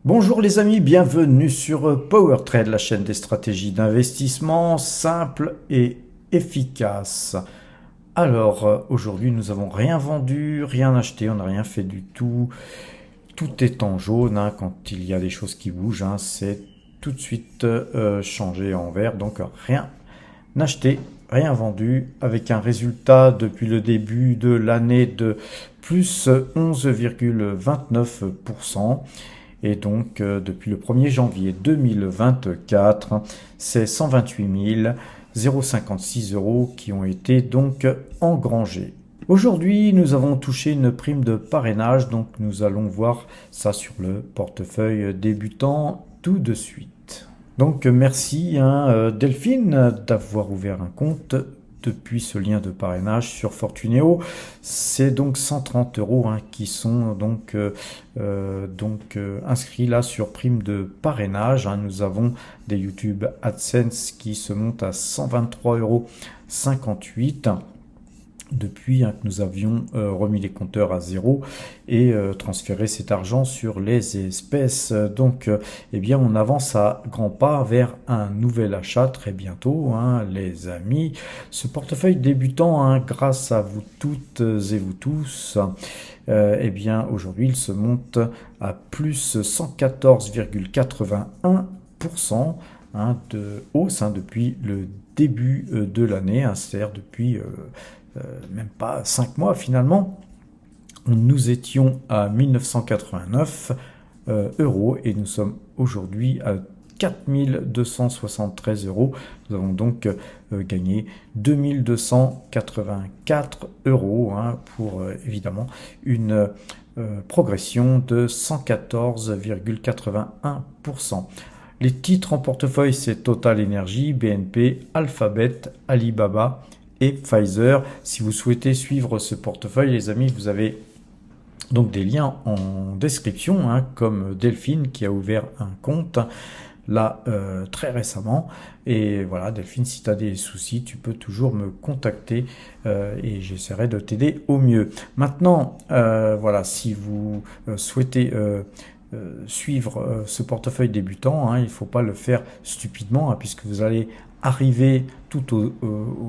Bonjour les amis, bienvenue sur PowerTrade, la chaîne des stratégies d'investissement simples et efficaces. Alors aujourd'hui nous n'avons rien vendu, rien acheté, on n'a rien fait du tout. Tout est en jaune, hein. Quand il y a des choses qui bougent, hein, c'est tout de suite changé en vert. Donc rien acheté, rien vendu, avec un résultat depuis le début de l'année de plus 11,29%. Et donc, depuis le 1er janvier 2024, c'est 128 056 euros qui ont été donc engrangés. Aujourd'hui, nous avons touché une prime de parrainage, donc nous allons voir ça sur le portefeuille débutant tout de suite. Donc, merci Delphine d'avoir ouvert un compte depuis ce lien de parrainage sur Fortuneo. C'est donc 130 euros qui sont donc inscrits là sur prime de parrainage. Nous avons des YouTube AdSense qui se montent à 123,58 euros depuis que nous avions remis les compteurs à zéro et transféré cet argent sur les espèces. Donc eh bien on avance à grands pas vers un nouvel achat très bientôt, les amis. Ce portefeuille débutant, grâce à vous toutes et vous tous, eh bien aujourd'hui il se monte à plus 114,81% de hausse depuis le début de l'année, c'est-à-dire depuis même pas 5 mois finalement. Nous étions à 1989 euros et nous sommes aujourd'hui à 4273 euros. Nous avons donc gagné 2284 euros pour évidemment une progression de 114,81%. Les titres en portefeuille, c'est Total Energy, BNP, Alphabet, Alibaba et Pfizer. Si vous souhaitez suivre ce portefeuille, les amis, vous avez donc des liens en description, comme Delphine qui a ouvert un compte là très récemment. Et voilà, Delphine, si tu as des soucis, tu peux toujours me contacter et j'essaierai de t'aider au mieux. Maintenant, voilà, si vous souhaitez suivre ce portefeuille débutant, il ne faut pas le faire stupidement, puisque vous allez arriver tout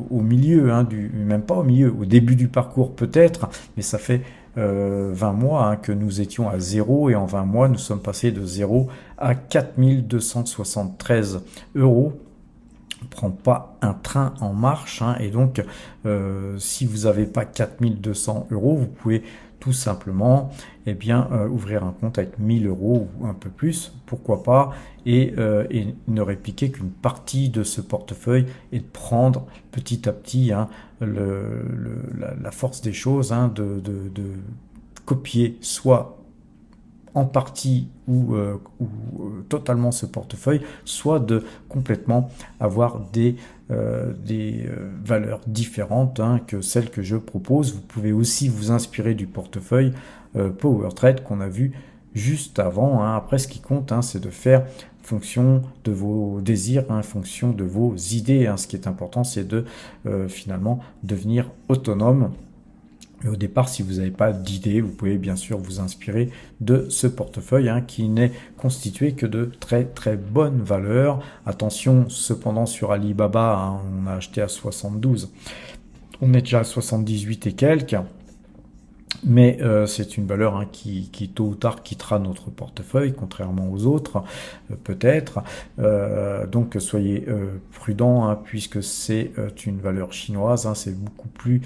au milieu, même pas au milieu, au début du parcours peut-être, mais ça fait 20 mois que nous étions à zéro et en 20 mois nous sommes passés de 0 à 4273 euros. On ne prend pas un train en marche, et donc si vous n'avez pas 4200 euros, vous pouvez tout simplement ouvrir un compte avec 1000 euros ou un peu plus, pourquoi pas, et ne répliquer qu'une partie de ce portefeuille et de prendre petit à petit la force des choses, de copier soit en partie ou totalement ce portefeuille, soit de complètement avoir des valeurs différentes que celles que je propose. Vous pouvez aussi vous inspirer du portefeuille PowerTrade qu'on a vu juste avant. Après, ce qui compte, c'est de faire fonction de vos désirs, fonction de vos idées. Ce qui est important, c'est de finalement devenir autonome. Mais au départ, si vous n'avez pas d'idée, vous pouvez bien sûr vous inspirer de ce portefeuille qui n'est constitué que de très très bonnes valeurs. Attention, cependant, sur Alibaba, on a acheté à 72. On est déjà à 78 et quelques. Mais c'est une valeur qui tôt ou tard quittera notre portefeuille, contrairement aux autres, peut-être. Donc soyez prudents, puisque c'est une valeur chinoise, c'est beaucoup plus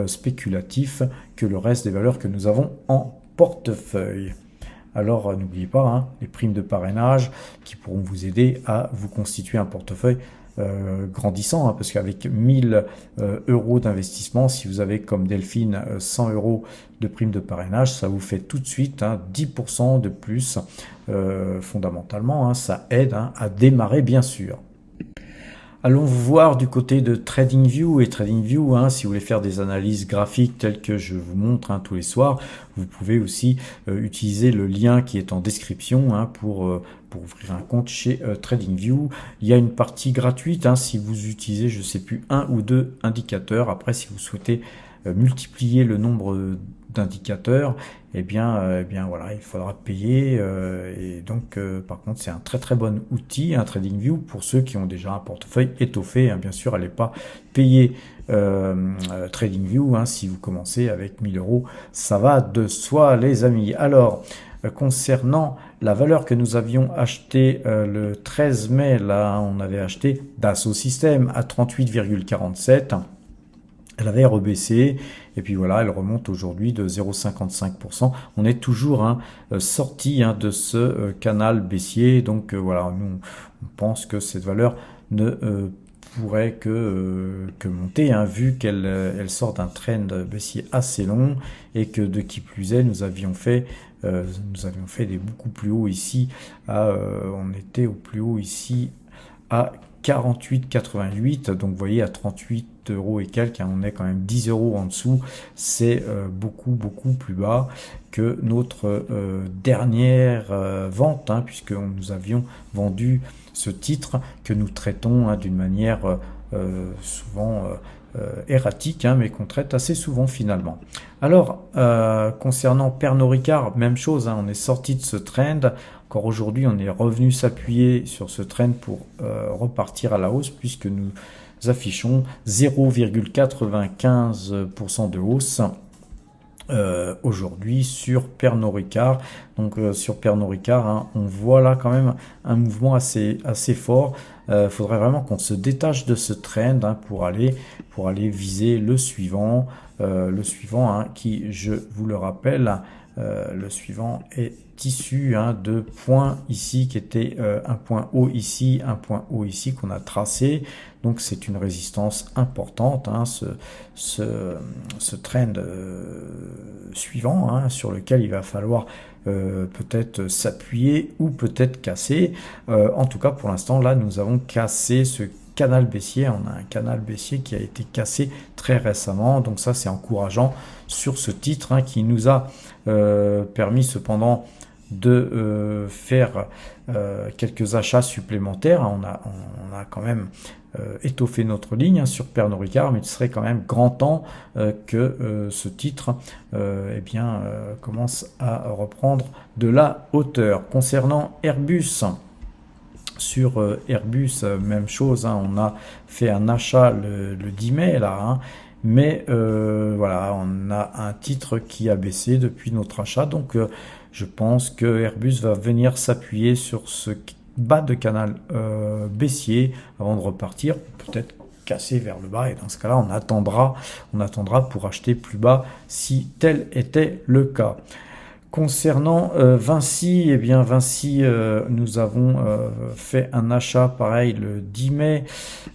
spéculatif que le reste des valeurs que nous avons en portefeuille. Alors n'oubliez pas les primes de parrainage qui pourront vous aider à vous constituer un portefeuille grandissant, parce qu'avec 1000 euros d'investissement, si vous avez comme Delphine 100 euros de prime de parrainage, ça vous fait tout de suite 10% de plus. Fondamentalement, ça aide à démarrer, bien sûr. Allons voir du côté de TradingView. Et TradingView, si vous voulez faire des analyses graphiques telles que je vous montre tous les soirs, vous pouvez aussi utiliser le lien qui est en description pour ouvrir un compte chez TradingView. Il y a une partie gratuite si vous utilisez, je ne sais plus, un ou deux indicateurs. Après, si vous souhaitez multiplier le nombre d'indicateurs, eh bien voilà, il faudra payer. Et donc, par contre, c'est un très très bon outil, un TradingView, pour ceux qui ont déjà un portefeuille étoffé. Bien sûr, allez pas payer TradingView si vous commencez avec 1000 euros. Ça va de soi, les amis. Alors, concernant la valeur que nous avions acheté le 13 mai, là, on avait acheté Dassault Systèmes à 38,47. Elle avait rebaissé et puis voilà, elle remonte aujourd'hui de 0,55%. On est toujours sorti de ce canal baissier. Donc voilà, nous on pense que cette valeur ne pourrait que monter, vu qu'elle sort d'un trend baissier assez long et que de qui plus est, nous avions fait des beaucoup plus hauts ici. On était au plus haut ici à 48,88, donc vous voyez à 38 euros et quelques, on est quand même 10 euros en dessous. C'est beaucoup plus bas que notre dernière vente, puisque nous avions vendu ce titre que nous traitons d'une manière souvent erratique, mais qu'on traite assez souvent finalement. Alors, concernant Pernod Ricard, même chose, on est sorti de ce trend. Encore aujourd'hui, on est revenu s'appuyer sur ce trend pour repartir à la hausse, puisque nous affichons 0,95% de hausse aujourd'hui sur Pernod Ricard. Donc sur Pernod Ricard, on voit là quand même un mouvement assez fort. Faudrait vraiment qu'on se détache de ce trend pour aller viser le suivant. Qui, je vous le rappelle, le suivant est issu de points ici qui était un point haut ici, un point haut ici qu'on a tracé. Donc c'est une résistance importante, ce trend suivant, sur lequel il va falloir peut-être s'appuyer ou peut-être casser. En tout cas, pour l'instant, là, nous avons cassé ce canal baissier. On a un canal baissier qui a été cassé très récemment. Donc ça, c'est encourageant sur ce titre qui nous a permis cependant de faire quelques achats supplémentaires. On a quand même étoffé notre ligne sur Pernod Ricard, mais il serait quand même grand temps que ce titre commence à reprendre de la hauteur. Concernant Airbus, sur Airbus, même chose, on a fait un achat le 10 mai là, mais voilà, on a un titre qui a baissé depuis notre achat, donc je pense que Airbus va venir s'appuyer sur ce bas de canal baissier avant de repartir, peut-être casser vers le bas, et dans ce cas-là, on attendra pour acheter plus bas si tel était le cas. Concernant Vinci, Vinci, nous avons fait un achat pareil le 10 mai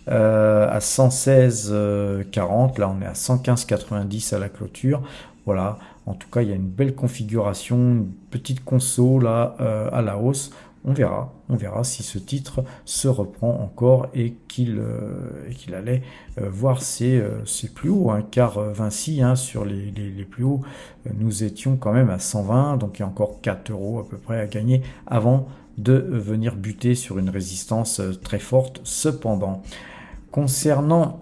à 116,40. Là, on est à 115,90 à la clôture. Voilà, en tout cas, il y a une belle configuration, une petite conso là à la hausse. On verra si ce titre se reprend encore et qu'il allait voir ses plus hauts, car Vinci, sur les plus hauts, nous étions quand même à 120, donc il y a encore 4 euros à peu près à gagner avant de venir buter sur une résistance très forte. Cependant, concernant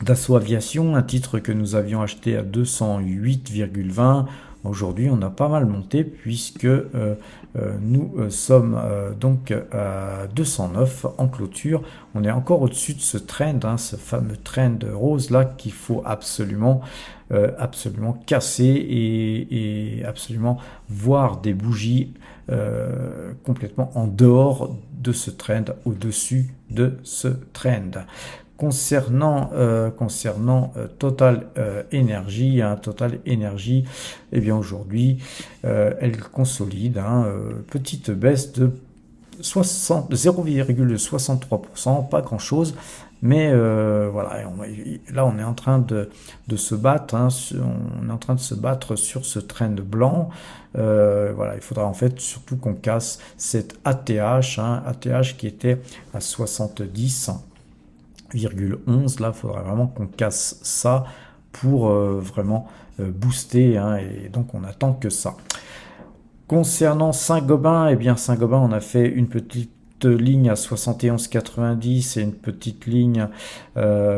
Dassault Aviation, un titre que nous avions acheté à 208,20, aujourd'hui on a pas mal monté puisque nous sommes donc à 209 en clôture. On est encore au-dessus de ce trend, ce fameux trend rose là qu'il faut absolument casser et absolument voir des bougies complètement en dehors de ce trend, au-dessus de ce trend. Concernant Total Energy, Total Energy, aujourd'hui, elle consolide, petite baisse de 0,63%, pas grand chose, mais voilà, là on est en train de se battre, on est en train de se battre sur ce trend blanc. Voilà, il faudra en fait surtout qu'on casse cette ATH, ATH qui était à 70,11, là, il faudra vraiment qu'on casse ça pour vraiment booster, et donc on attend que ça. Concernant Saint-Gobain, Saint-Gobain, on a fait une petite ligne à 71,90 et une petite ligne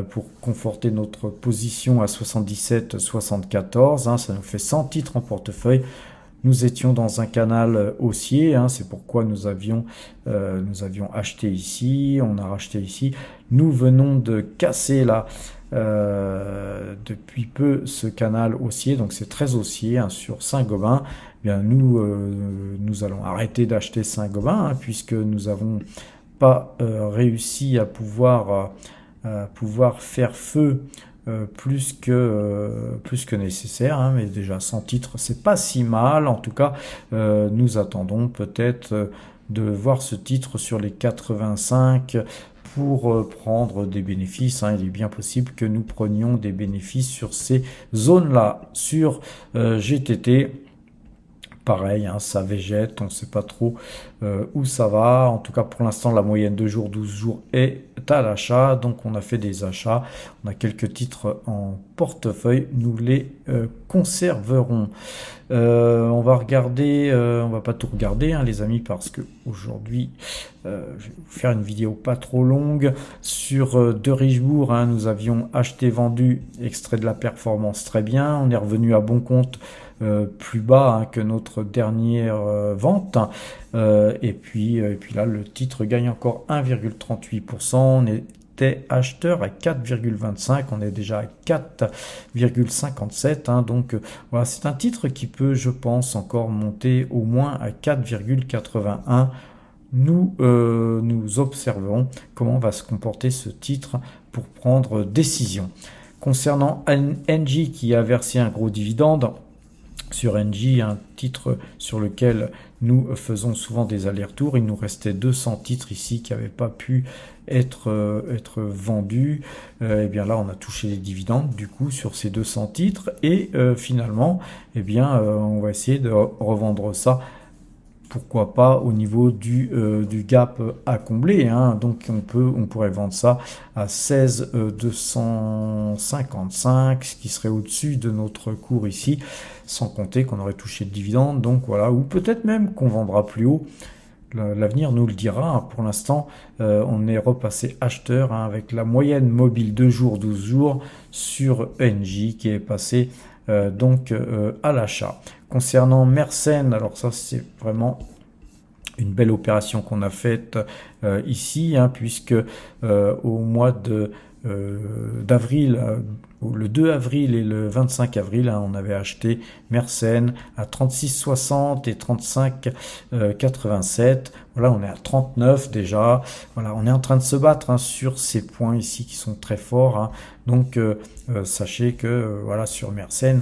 pour conforter notre position à 77,74. Hein, ça nous fait 100 titres en portefeuille. Nous étions dans un canal haussier, hein, c'est pourquoi nous avions acheté ici, on a racheté ici. Nous venons de casser là depuis peu ce canal haussier, donc c'est très haussier hein, sur Saint-Gobain. Eh bien nous allons arrêter d'acheter Saint-Gobain hein, puisque nous n'avons pas réussi à pouvoir faire feu plus que nécessaire, hein, mais déjà 100 titres, c'est pas si mal. En tout cas, nous attendons peut-être de voir ce titre sur les 85 pour prendre des bénéfices. Hein. Il est bien possible que nous prenions des bénéfices sur ces zones-là. Sur GTT, pareil, hein, ça végète, on ne sait pas trop où ça va. En tout cas, pour l'instant, la moyenne 2 jours, 12 jours est à l'achat. Donc, on a fait des achats. On a quelques titres en portefeuille. Nous les conserverons. On va regarder, on va pas tout regarder, hein, les amis, parce que aujourd'hui, je vais vous faire une vidéo pas trop longue sur de Richebourg. Hein, nous avions acheté, vendu, extrait de la performance, très bien. On est revenu à bon compte. Plus bas hein, que notre dernière vente et puis là le titre gagne encore 1,38%. On était acheteur à 4,25, on est déjà à 4,57 hein, donc voilà, c'est un titre qui peut, je pense, encore monter au moins à 4,81. Nous observerons comment va se comporter ce titre pour prendre décision. Concernant Engie qui a versé un gros dividende, sur Engie, un titre sur lequel nous faisons souvent des allers-retours, il nous restait 200 titres ici qui n'avaient pas pu être vendus. Et bien là, on a touché les dividendes du coup sur ces 200 titres et finalement, eh bien, on va essayer de revendre ça. Pourquoi pas au niveau du gap à combler, hein. Donc on pourrait vendre ça à 16,255, ce qui serait au-dessus de notre cours ici, sans compter qu'on aurait touché le dividende. Donc voilà, ou peut-être même qu'on vendra plus haut. L'avenir nous le dira. Hein. Pour l'instant, on est repassé acheteur hein, avec la moyenne mobile 2 jours, 12 jours sur Engie qui est passé donc à l'achat. Concernant Mersen, alors ça c'est vraiment une belle opération qu'on a faite ici, hein, puisque au mois d'avril, le 2 avril et le 25 avril, hein, on avait acheté Mersen à 36,60 et 35,87. Voilà, on est à 39 déjà. Voilà, on est en train de se battre hein, sur ces points ici qui sont très forts. Hein. Donc, sachez que voilà, sur Mersen,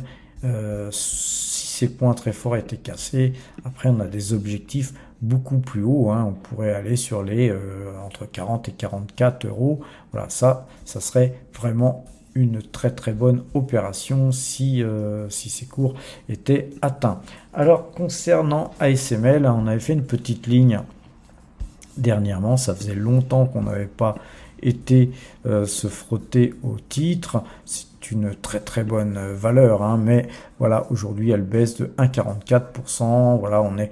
si ces points très forts étaient cassés, après on a des objectifs beaucoup plus hauts. Hein. On pourrait aller sur les entre 40 et 44 euros. Voilà, ça serait vraiment une très très bonne opération si ces cours étaient atteints. Alors concernant ASML, on avait fait une petite ligne dernièrement, ça faisait longtemps qu'on n'avait pas été se frotter au titre. C'est une très très bonne valeur, hein, mais voilà, aujourd'hui elle baisse de 1,44%. Voilà, on est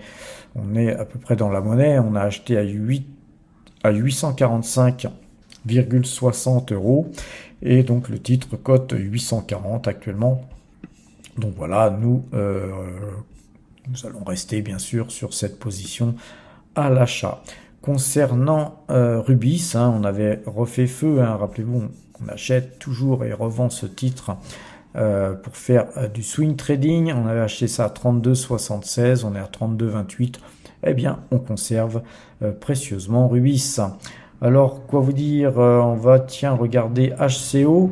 à peu près dans la monnaie. On a acheté à 845,60 euros. Et donc le titre cote 840 actuellement. Donc voilà, nous allons rester bien sûr sur cette position à l'achat. Concernant Rubis, hein, on avait refait feu, hein, rappelez-vous, on achète toujours et revend ce titre pour faire du swing trading. On avait acheté ça à 32,76, on est à 32,28. Eh bien, on conserve précieusement Rubis. Alors, quoi vous dire, on va, regarder HCO.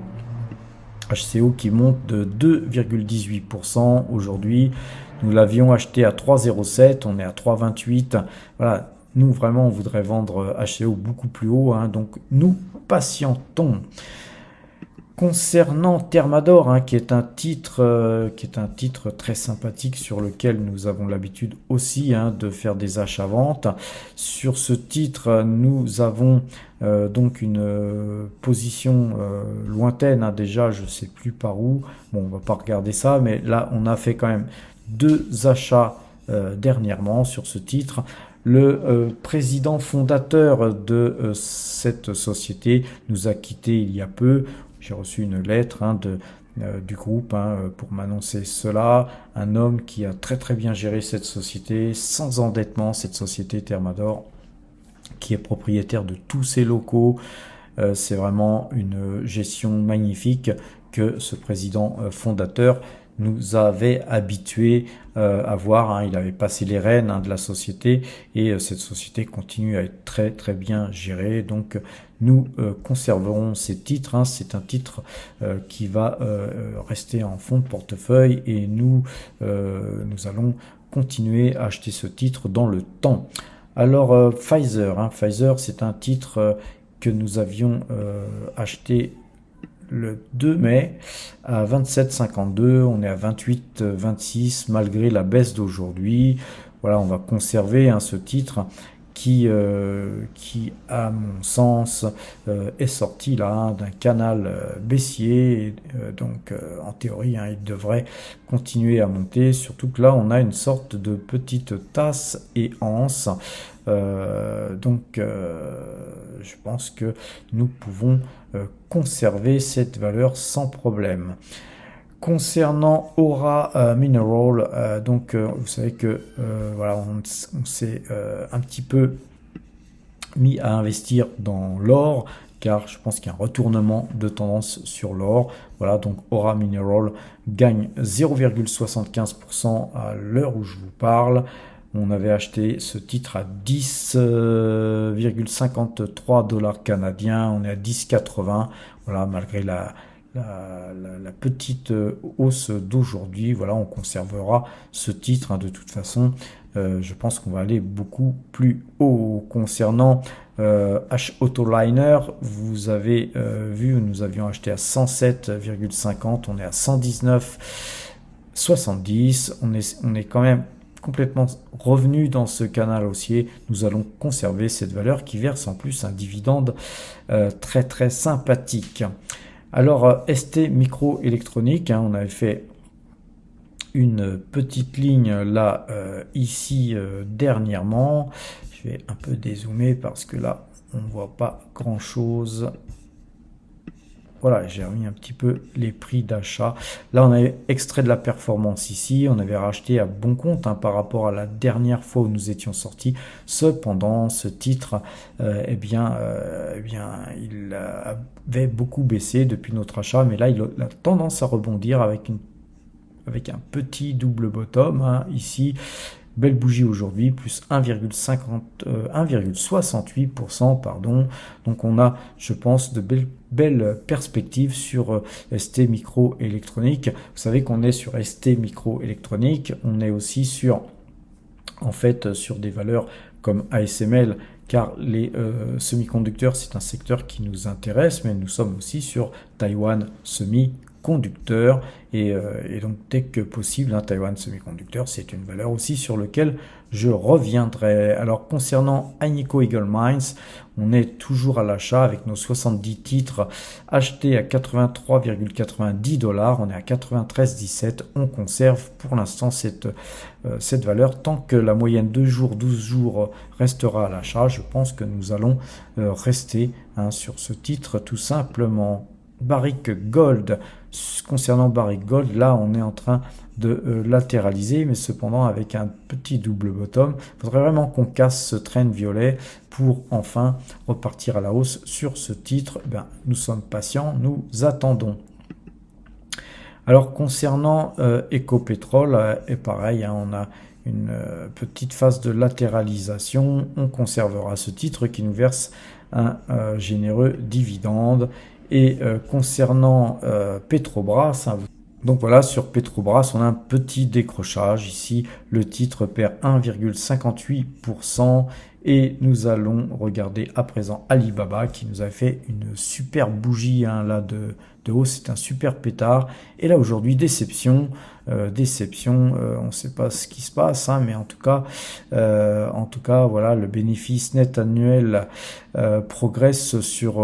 HCO qui monte de 2,18% aujourd'hui. Nous l'avions acheté à 3,07, on est à 3,28. Voilà, nous vraiment on voudrait vendre HCO beaucoup plus haut, hein, donc nous patientons. Concernant Thermador, hein, qui est un titre très sympathique sur lequel nous avons l'habitude aussi hein, de faire des achats-ventes. Sur ce titre, nous avons donc une position lointaine, hein, déjà, je ne sais plus par où. Bon, on va pas regarder ça, mais là, on a fait quand même 2 achats dernièrement sur ce titre. Le président fondateur de cette société nous a quittés il y a peu. J'ai reçu une lettre du groupe pour m'annoncer cela. Un homme qui a très très bien géré cette société, sans endettement, cette société Thermador, qui est propriétaire de tous ses locaux. C'est vraiment une gestion magnifique que ce président fondateur nous avait habitués à voir. Il avait passé les rênes de la société et cette société continue à être très très bien gérée. Donc nous conserverons ces titres. C'est un titre qui va rester en fond de portefeuille et nous allons continuer à acheter ce titre dans le temps. Alors Pfizer, Pfizer c'est un titre que nous avions acheté le 2 mai à 27,52, on est à 28,26 malgré la baisse d'aujourd'hui. Voilà, on va conserver ce titre qui à mon sens est sorti là d'un canal baissier, donc en théorie il devrait continuer à monter, surtout que là on a une sorte de petite tasse et anse. Donc je pense que nous pouvons conserver cette valeur sans problème. Concernant Aura Mineral, vous savez que voilà, on s'est un petit peu mis à investir dans l'or, car je pense qu'il y a un retournement de tendance sur l'or. Voilà, donc Aura Mineral gagne 0,75% à l'heure où je vous parle. On avait acheté ce titre à 10,53 dollars canadiens. On est à 10,80. Voilà, malgré la petite hausse d'aujourd'hui, voilà, on conservera ce titre. De toute façon, je pense qu'on va aller beaucoup plus haut. Concernant H Autoliner, vous avez vu, nous avions acheté à 107,50. On est à 119,70. On est quand même complètement revenu dans ce canal haussier. Nous allons conserver cette valeur qui verse en plus un dividende très très sympathique. Alors ST Microélectronique, on avait fait une petite ligne là ici dernièrement. Je vais un peu dézoomer parce que là on ne voit pas grand chose. Voilà, j'ai remis un petit peu les prix d'achat. Là, on avait extrait de la performance ici. On avait racheté à bon compte par rapport à la dernière fois où nous étions sortis. Cependant, ce titre, il avait beaucoup baissé depuis notre achat. Mais là, il a tendance à rebondir avec un petit double bottom ici. Belle bougie aujourd'hui, plus 1,68%, pardon. Donc on a, je pense, de belles perspectives sur ST Microélectronique. Vous savez qu'on est sur ST Microélectronique, on est aussi sur des valeurs comme ASML, car les semi-conducteurs, c'est un secteur qui nous intéresse, mais nous sommes aussi sur Taiwan Semi-Conducteur et donc dès que possible, Taiwan Semi-Conducteur, c'est une valeur aussi sur laquelle je reviendrai. Alors concernant Agnico Eagle Mines, on est toujours à l'achat avec nos 70 titres achetés à 83,90 dollars, on est à 93,17. On conserve pour l'instant cette valeur tant que la moyenne 2 jours, 12 jours restera à l'achat. Je pense que nous allons rester sur ce titre tout simplement. Barrick Gold, concernant Barrick Gold, là on est en train de latéraliser, mais cependant avec un petit double bottom. Il faudrait vraiment qu'on casse ce trend violet pour enfin repartir à la hausse sur ce titre. Nous sommes patients, nous attendons. Alors concernant Ecopetrol, et pareil, on a une petite phase de latéralisation. On conservera ce titre qui nous verse un généreux dividende. Et concernant Petrobras, donc voilà, sur Petrobras, on a un petit décrochage. Ici, le titre perd 1,58%. Et nous allons regarder à présent Alibaba qui nous a fait une super bougie là de hausse. C'est un super pétard. Et là aujourd'hui, déception. On ne sait pas ce qui se passe, mais en tout cas, voilà, le bénéfice net annuel progresse sur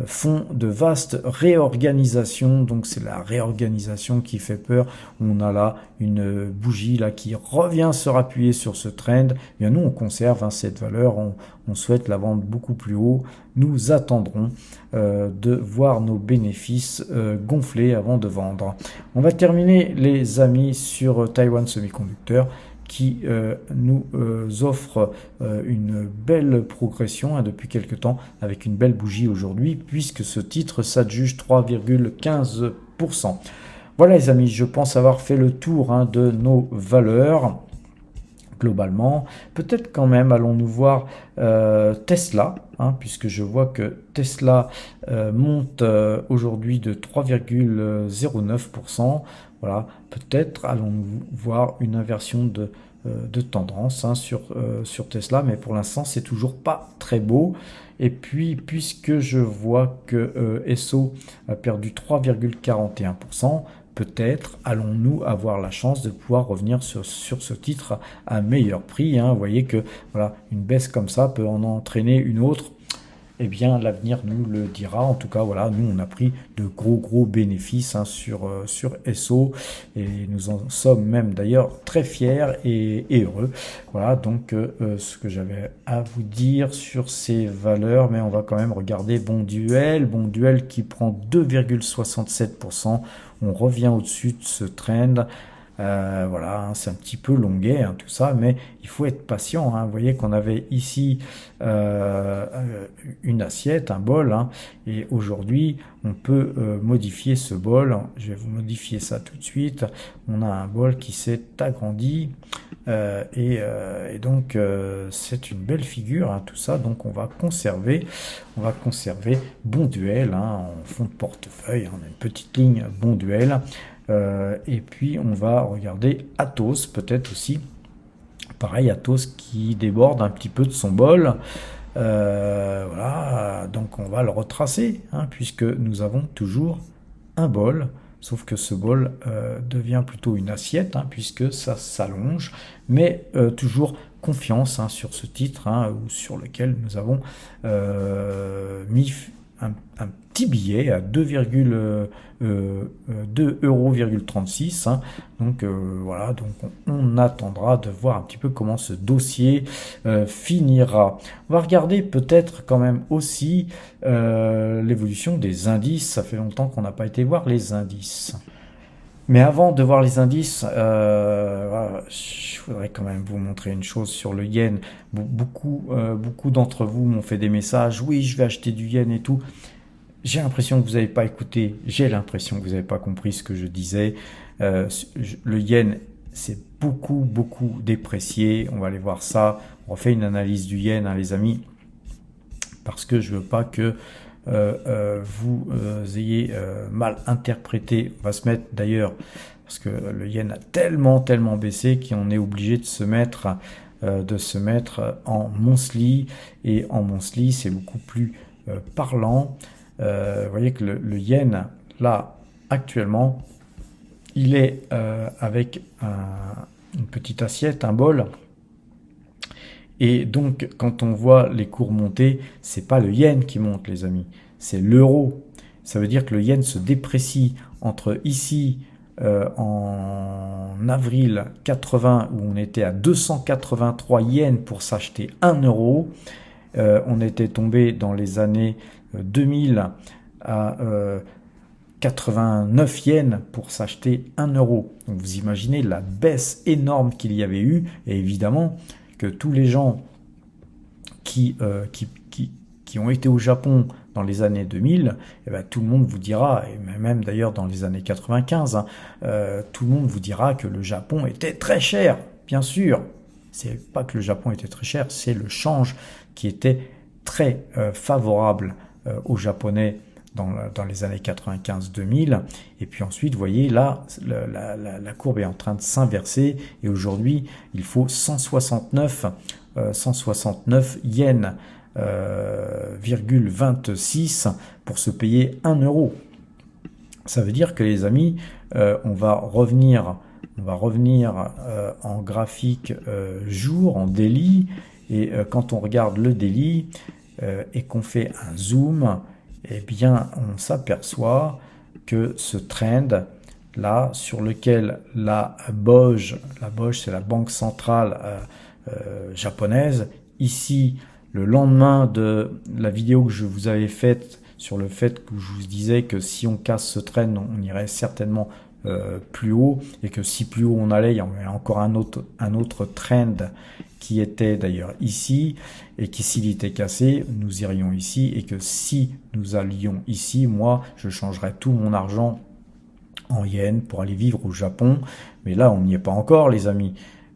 font de vastes réorganisations. Donc c'est la réorganisation qui fait peur. On a là une bougie là qui revient se rappuyer sur ce trend. Eh bien nous on conserve cette valeur, on souhaite la vendre beaucoup plus haut. Nous attendrons de voir nos bénéfices gonfler avant de vendre. On va terminer les amis sur Taiwan Semiconductor qui nous offre une belle progression depuis quelques temps avec une belle bougie aujourd'hui puisque ce titre s'adjuge 3,15%. Voilà les amis, je pense avoir fait le tour de nos valeurs globalement. Peut-être quand même allons-nous voir Tesla, puisque je vois que Tesla monte aujourd'hui de 3,09%. Voilà, peut-être allons-nous voir une inversion de tendance sur Tesla, mais pour l'instant c'est toujours pas très beau. Et puis puisque je vois que Esso a perdu 3,41%, peut-être allons-nous avoir la chance de pouvoir revenir sur ce titre à meilleur prix. Vous voyez que voilà, une baisse comme ça peut en entraîner une autre. Eh bien, l'avenir nous le dira. En tout cas, voilà, nous, on a pris de gros bénéfices sur Esso et nous en sommes même d'ailleurs très fiers et heureux. Voilà, donc ce que j'avais à vous dire sur ces valeurs, mais on va quand même regarder Bonduelle qui prend 2,67%. On revient au-dessus de ce trend. Voilà, c'est un petit peu longuet tout ça, mais il faut être patient. Vous voyez qu'on avait ici une assiette, un bol, et aujourd'hui on peut modifier ce bol. Je vais vous modifier ça tout de suite. On a un bol qui s'est agrandi et donc c'est une belle figure tout ça. Donc on va conserver Bonduelle en fond de portefeuille. On a une petite ligne Bonduelle. Et puis on va regarder Atos peut-être aussi. Pareil, Atos qui déborde un petit peu de son bol. Voilà, donc on va le retracer puisque nous avons toujours un bol. Sauf que ce bol devient plutôt une assiette puisque ça s'allonge. Mais toujours confiance sur ce titre ou sur lequel nous avons mis un petit billet à 2,36 €. Donc voilà, donc on attendra de voir un petit peu comment ce dossier finira. On va regarder peut-être quand même aussi l'évolution des indices. Ça fait longtemps qu'on n'a pas été voir les indices. Mais avant de voir les indices, je voudrais quand même vous montrer une chose sur le yen. Beaucoup d'entre vous m'ont fait des messages. Oui, je vais acheter du yen et tout. J'ai l'impression que vous n'avez pas écouté. J'ai l'impression que vous n'avez pas compris ce que je disais. Le yen s'est beaucoup déprécié. On va aller voir ça. On refait une analyse du yen, les amis, parce que je veux pas que vous ayez mal interprété. On va se mettre d'ailleurs, parce que le yen a tellement baissé qu'on est obligé de se mettre en monthly, et en monthly c'est beaucoup plus parlant. Vous voyez que le yen là actuellement il est avec une petite assiette, un bol. Et donc, quand on voit les cours monter, c'est pas le yen qui monte, les amis, c'est l'euro. Ça veut dire que le yen se déprécie entre ici, en avril 80, où on était à 283 yens pour s'acheter 1 euro. On était tombé dans les années 2000 à 89 yens pour s'acheter 1 euro. Donc, vous imaginez la baisse énorme qu'il y avait eu, et évidemment que tous les gens qui ont été au Japon dans les années 2000, tout le monde vous dira, et même d'ailleurs dans les années 95, tout le monde vous dira que le Japon était très cher. Bien sûr, c'est pas que le Japon était très cher, c'est le change qui était très favorable aux Japonais dans les années 95-2000. Et puis ensuite, vous voyez, là, la courbe est en train de s'inverser. Et aujourd'hui, il faut 169 yens, 26 pour se payer 1 euro. Ça veut dire que, les amis, on va revenir en graphique jour, en daily. Et quand on regarde le daily et qu'on fait un zoom, eh bien, on s'aperçoit que ce trend là, sur lequel la BOJ c'est la banque centrale japonaise, ici, le lendemain de la vidéo que je vous avais faite sur le fait que je vous disais que si on casse ce trend, on irait certainement plus haut, et que si plus haut on allait, il y avait encore un autre trend qui était d'ailleurs ici, et qui s'il était cassé, nous irions ici, et que si nous allions ici, moi, je changerais tout mon argent en yens pour aller vivre au Japon. Mais là, on n'y est pas encore, les amis.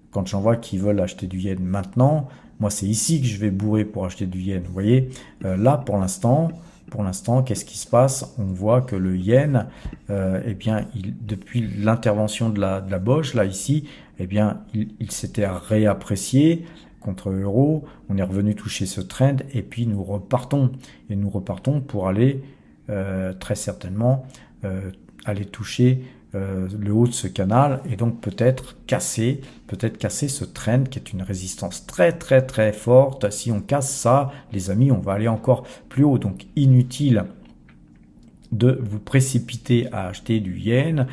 Quand j'en vois qui veulent acheter du yen maintenant, moi, c'est ici que je vais bourrer pour acheter du yen. Vous voyez, là, pour l'instant, qu'est-ce qui se passe? On voit que le yen, eh bien, depuis l'intervention de la BOJ, là, ici, eh bien, il s'était réapprécié contre l'euro. On est revenu toucher ce trend, et puis nous repartons. Et nous repartons pour aller, très certainement, aller toucher le haut de ce canal, et donc peut-être casser ce trend qui est une résistance très très très forte. Si on casse ça, les amis, on va aller encore plus haut. Donc inutile de vous précipiter à acheter du yen.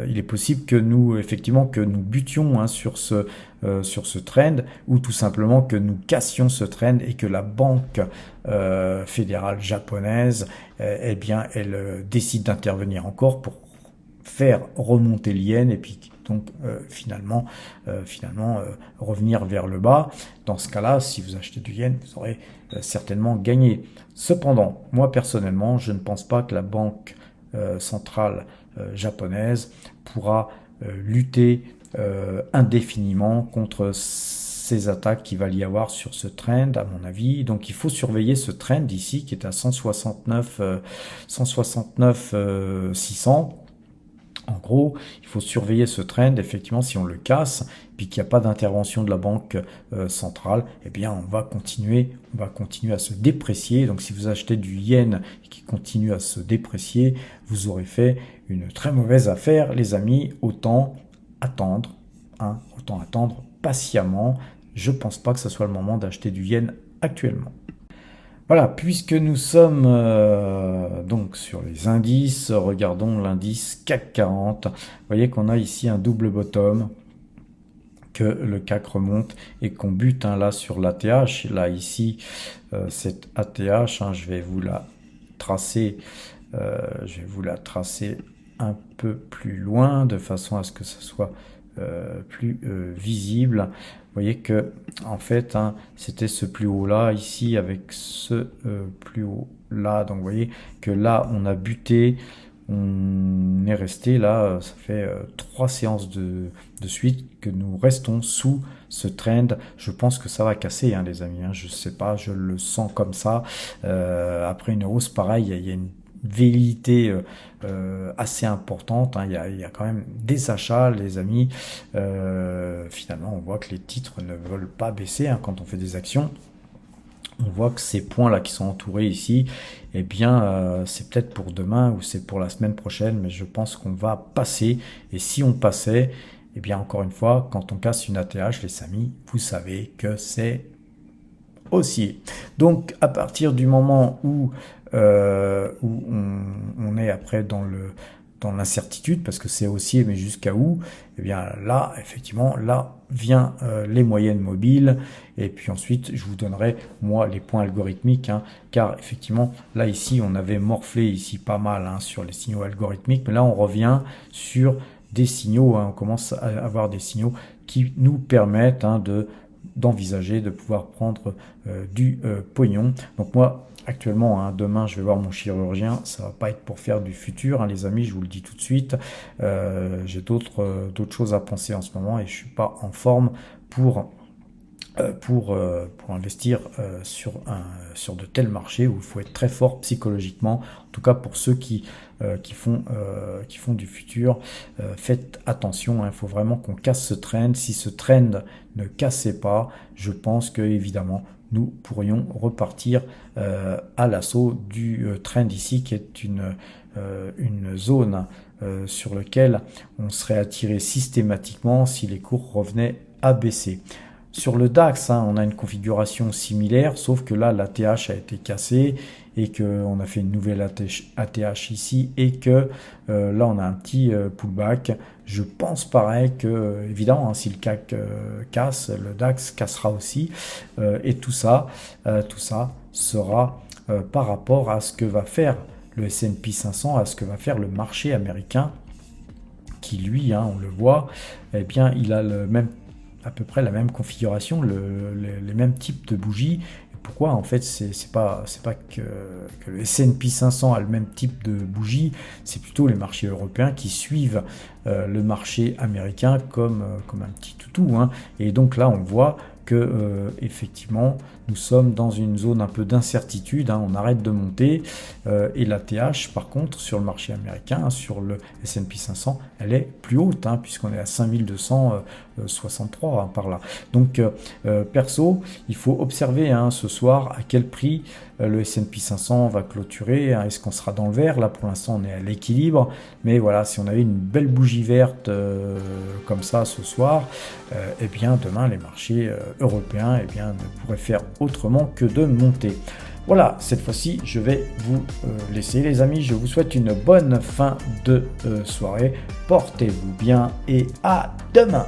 Il est possible que nous, effectivement, que nous butions sur ce trend, ou tout simplement que nous cassions ce trend, et que la banque fédérale japonaise, eh bien, elle décide d'intervenir encore pour faire remonter le yen, et puis donc finalement revenir vers le bas. Dans ce cas-là, si vous achetez du yen, vous aurez certainement gagné. Cependant, moi personnellement, je ne pense pas que la banque centrale japonaise pourra lutter indéfiniment contre ces attaques qu'il va y avoir sur ce trend, à mon avis. Donc il faut surveiller ce trend ici qui est à 169 600. En gros, il faut surveiller ce trend. Effectivement, si on le casse, puis qu'il n'y a pas d'intervention de la banque centrale, eh bien, on va continuer à se déprécier. Donc, si vous achetez du yen qui continue à se déprécier, vous aurez fait une très mauvaise affaire, les amis. Autant attendre patiemment. Je ne pense pas que ce soit le moment d'acheter du yen actuellement. Voilà, puisque nous sommes donc sur les indices, regardons l'indice CAC 40. Vous voyez qu'on a ici un double bottom, que le CAC remonte et qu'on bute là sur l'ATH. Là ici, cette ATH, je vais vous la tracer. Un peu plus loin, de façon à ce que ce soit plus visible. Vous voyez que en fait c'était ce plus haut là ici avec ce plus haut là. Donc vous voyez que là on a buté, on est resté là, ça fait 3 séances de suite que nous restons sous ce trend. Je pense que ça va casser les amis, je sais pas, je le sens comme ça. Après une hausse pareil, il y a une velléité assez importante, il y a quand même des achats, les amis. Finalement, on voit que les titres ne veulent pas baisser quand on fait des actions. On voit que ces points-là qui sont entourés ici, eh bien, c'est peut-être pour demain ou c'est pour la semaine prochaine, mais je pense qu'on va passer. Et si on passait, eh bien, encore une fois, quand on casse une ATH, les amis, vous savez que c'est haussier. Donc, à partir du moment où on est après dans l'incertitude, parce que c'est haussier, mais jusqu'à où? Eh bien là, effectivement, là vient les moyennes mobiles, et puis ensuite je vous donnerai moi les points algorithmiques, car effectivement là ici on avait morflé ici pas mal sur les signaux algorithmiques, mais là on revient sur des signaux, on commence à avoir des signaux qui nous permettent d'envisager de pouvoir prendre du pognon. Donc moi actuellement, demain, je vais voir mon chirurgien. Ça va pas être pour faire du futur, les amis, je vous le dis tout de suite. J'ai d'autres choses à penser en ce moment, et je suis pas en forme pour investir sur de tels marchés où il faut être très fort psychologiquement. En tout cas, pour ceux qui font du futur, faites attention. Il faut vraiment qu'on casse ce trend. Si ce trend ne cassait pas, je pense que évidemment nous pourrions repartir à l'assaut du trend ici, qui est une zone sur laquelle on serait attiré systématiquement si les cours revenaient à baisser. Sur le DAX, hein, on a une configuration similaire, sauf que là, l'ATH a été cassée et qu'on a fait une nouvelle ATH ici et que là, on a un petit pullback. Je pense pareil que, évidemment, hein, si le CAC casse, le DAX cassera aussi. Et tout ça sera par rapport à ce que va faire le S&P 500, à ce que va faire le marché américain, qui lui, hein, on le voit, eh bien, il a à peu près la même configuration, les mêmes types de bougies. Pourquoi? En fait, c'est pas que le S&P 500 a le même type de bougie, c'est plutôt les marchés européens qui suivent le marché américain comme un petit toutou, hein. Et donc là, on voit que effectivement, nous sommes dans une zone un peu d'incertitude, hein, on arrête de monter, et la TH, par contre, sur le marché américain, hein, sur le S&P 500, elle est plus haute, hein, puisqu'on est à 5263 hein, par là. Donc, perso, il faut observer hein, ce soir à quel prix le S&P 500 va clôturer, hein. Est-ce qu'on sera dans le vert? Là, pour l'instant, on est à l'équilibre, mais voilà, si on avait une belle bougie verte comme ça ce soir, eh bien, demain, les marchés européens eh bien, ne pourraient faire autrement que de monter. Voilà, cette fois-ci, je vais vous laisser les amis. Je vous souhaite une bonne fin de soirée. Portez-vous bien et à demain.